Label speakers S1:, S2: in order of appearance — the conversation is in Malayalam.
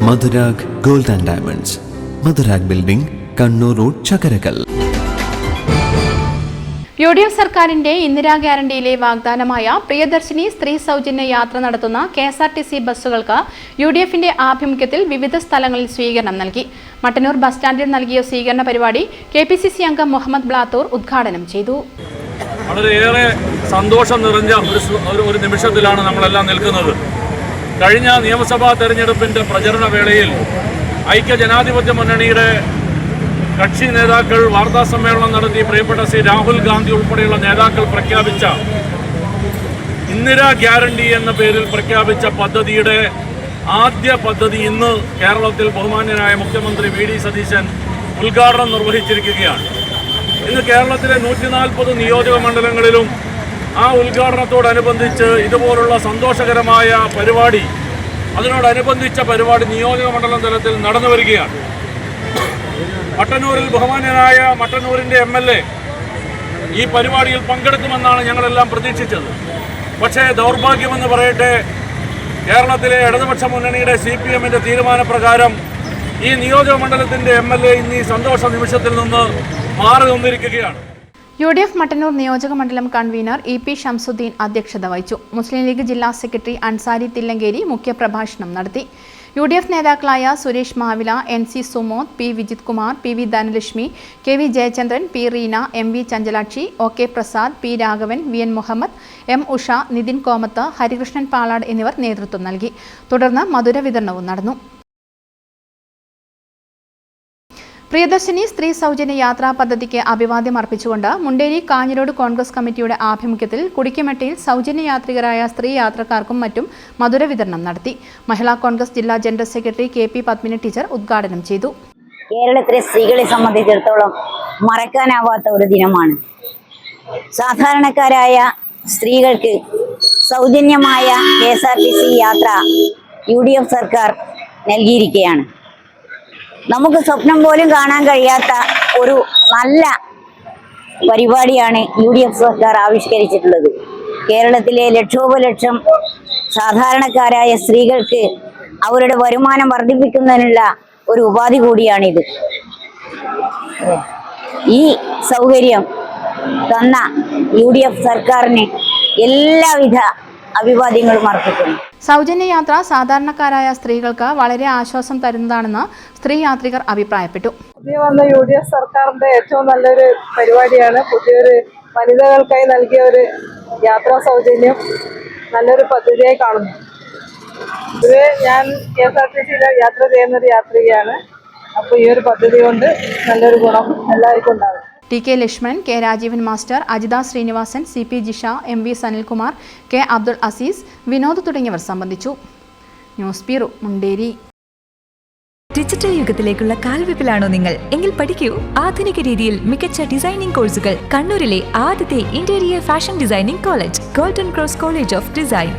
S1: Madhurag gold and diamonds, Madhurag building, Kannur road, Chakkarakal.
S2: UDF സർക്കാരിന്റെ ഇന്ദിരാ ഗ്യാരണ്ടിയിലെ വാഗ്ദാനമായ പ്രിയദർശിനി സ്ത്രീ സൗജന്യ യാത്ര നടത്തുന്ന KSRTC ബസ്സുകൾക്ക് UDFന്റെ ആഭിമുഖ്യത്തിൽ വിവിധ സ്ഥലങ്ങളിൽ സ്വീകരണം നൽകി. മട്ടന്നൂർ ബസ് സ്റ്റാൻഡിൽ നൽകിയ സ്വീകരണ പരിപാടി KPCC അംഗം മുഹമ്മദ് ബ്ലാത്തൂർ ഉദ്ഘാടനം ചെയ്തു.
S3: വളരെയേറെ സന്തോഷം നിറഞ്ഞ ഒരു നിമിഷത്തിലാണ് നമ്മളെല്ലാം നിൽക്കുന്നത്. കഴിഞ്ഞ നിയമസഭാ തെരഞ്ഞെടുപ്പിന്റെ പ്രചരണ വേളയിൽ ഐക്യജനാധിപത്യ മുന്നണിയുടെ കക്ഷി നേതാക്കൾ വാർത്താ സമ്മേളനം നടത്തി പ്രിയപ്പെട്ട ശ്രീ രാഹുൽ ഗാന്ധി ഉൾപ്പെടെയുള്ള നേതാക്കൾ പ്രഖ്യാപിച്ച ഇന്ദിരാ ഗ്യാരണ്ടി എന്ന പേരിൽ പ്രഖ്യാപിച്ച പദ്ധതിയുടെ ആദ്യ പദ്ധതി ഇന്ന് കേരളത്തിൽ ബഹുമാന്യനായ മുഖ്യമന്ത്രി VD സതീശൻ ഉദ്ഘാടനം നിർവഹിച്ചിരിക്കുകയാണ്. ഇന്ന് കേരളത്തിലെ 140 നിയോജക മണ്ഡലങ്ങളിലും ആ ഉദ്ഘാടനത്തോടനുബന്ധിച്ച് ഇതുപോലുള്ള സന്തോഷകരമായ പരിപാടി, അതിനോടനുബന്ധിച്ച പരിപാടി നിയോജക മണ്ഡലം തലത്തിൽ നടന്നു വരികയാണ്. മട്ടന്നൂരിൽ ബഹുമാന്യനായ മട്ടന്നൂരിൻ്റെ MLA ഈ പരിപാടിയിൽ പങ്കെടുക്കുമെന്നാണ് ഞങ്ങളെല്ലാം പ്രതീക്ഷിച്ചത്. പക്ഷേ ദൗർഭാഗ്യമെന്ന് പറയട്ടെ, കേരളത്തിലെ ഇടതുപക്ഷ മുന്നണിയുടെ CPMന്റെ തീരുമാനപ്രകാരം ഈ നിയോജക മണ്ഡലത്തിൻ്റെ MLA ഇന്ന് ഈ സന്തോഷ നിമിഷത്തിൽ നിന്ന് മാറി നിന്നിരിക്കുകയാണ്.
S2: UDF മട്ടന്നൂർ നിയോജക മണ്ഡലം കൺവീനർ EP ഷംസുദ്ദീൻ അധ്യക്ഷത വഹിച്ചു. മുസ്ലിം ലീഗ് ജില്ലാ സെക്രട്ടറി അൻസാരി തില്ലങ്കേരി മുഖ്യപ്രഭാഷണം നടത്തി. UDF നേതാക്കളായ Suresh മാവില, NC Sumod, P Vijith Kumar, PV Dhanlaxmi, KV Jayachandran, P Reena, MV Chanchalakshi, OK Prasad, P Raghavan, VN Muhammad, M Usha, Nitin Komath, Harikrishnan പാലാട് എന്നിവർ നേതൃത്വം നൽകി. തുടർന്ന് മധുര വിതരണവും നടന്നു. പ്രിയദർശിനി സ്ത്രീ സൗജന്യ യാത്രാ പദ്ധതിക്ക് അഭിവാദ്യം അർപ്പിച്ചുകൊണ്ട് മുണ്ടേരി കാഞ്ഞിരോട് കോൺഗ്രസ് കമ്മിറ്റിയുടെ ആഭിമുഖ്യത്തിൽ കുടിക്കുമെട്ടിയിൽ സൗജന്യ യാത്രികരായ സ്ത്രീ യാത്രക്കാർക്കും മറ്റും മധുര വിതരണം നടത്തി. മഹിളാ കോൺഗ്രസ് ജില്ലാ general secretary KP Padmini teacher ഉദ്ഘാടനം ചെയ്തു.
S4: കേരളത്തിലെ സ്ത്രീകളെ സംബന്ധിച്ചിടത്തോളം മറക്കാനാവാത്ത ഒരു ദിനമാണ്. സാധാരണക്കാരായ സ്ത്രീകൾക്ക് സൗജന്യമായ KSRTC യാത്ര UDF സർക്കാർ നൽകിയിരിക്കുകയാണ്. നമുക്ക് സ്വപ്നം പോലും കാണാൻ കഴിയാത്ത ഒരു നല്ല പരിപാടിയാണ് UDF സർക്കാർ ആവിഷ്കരിച്ചിട്ടുള്ളത്. കേരളത്തിലെ ലക്ഷോപലക്ഷം സാധാരണക്കാരായ സ്ത്രീകൾക്ക് അവരുടെ വരുമാനം വർദ്ധിപ്പിക്കുന്നതിനുള്ള ഒരു ഉപാധി കൂടിയാണിത്. ഈ സൗകര്യം തന്ന UDF സർക്കാരിന് എല്ലാവിധ അഭിവാദ്യങ്ങളും അർപ്പിക്കുന്നു.
S2: സൗജന്യ യാത്ര സാധാരണക്കാരായ സ്ത്രീകൾക്ക് വളരെ ആശ്വാസം തരുന്നതാണെന്ന് സ്ത്രീ യാത്രികർ അഭിപ്രായപ്പെട്ടു.
S5: പുതിയ വന്ന UDF സർക്കാരിന്റെ ഏറ്റവും നല്ലൊരു പരിപാടിയാണ്. പുതിയൊരു വനിതകൾക്കായി നൽകിയ ഒരു യാത്രാ സൗജന്യം നല്ലൊരു പദ്ധതിയായി കാണുന്നു. ഇത് ഞാൻ KSRTCയിൽ യാത്ര ചെയ്യുന്നൊരു യാത്രികയാണ്. അപ്പോൾ ഈ ഒരു പദ്ധതി കൊണ്ട് നല്ലൊരു ഗുണം എല്ലാവർക്കും ഉണ്ടാകും.
S2: TK Lakshman, K Rajeevan master, Ajitha Sreenivasan, CP Jisha, MV Sanilkumar, K Abdul Azeez, Vinod തുടങ്ങിയവർ സംബന്ധിച്ചു. News bureau, Munderi.
S6: ഡിജിറ്റൽ യുഗത്തിലേക്കുള്ള കാൽവെപ്പിലാണോ നിങ്ങൾ? എങ്കിൽ പഠിക്കൂ ആധുനിക രീതിയിൽ മികച്ച ഡിസൈനിംഗ് കോഴ്സുകൾ. കണ്ണൂരിലെ ആദ്യത്തെ interior fashion designing college, golden cross college of design.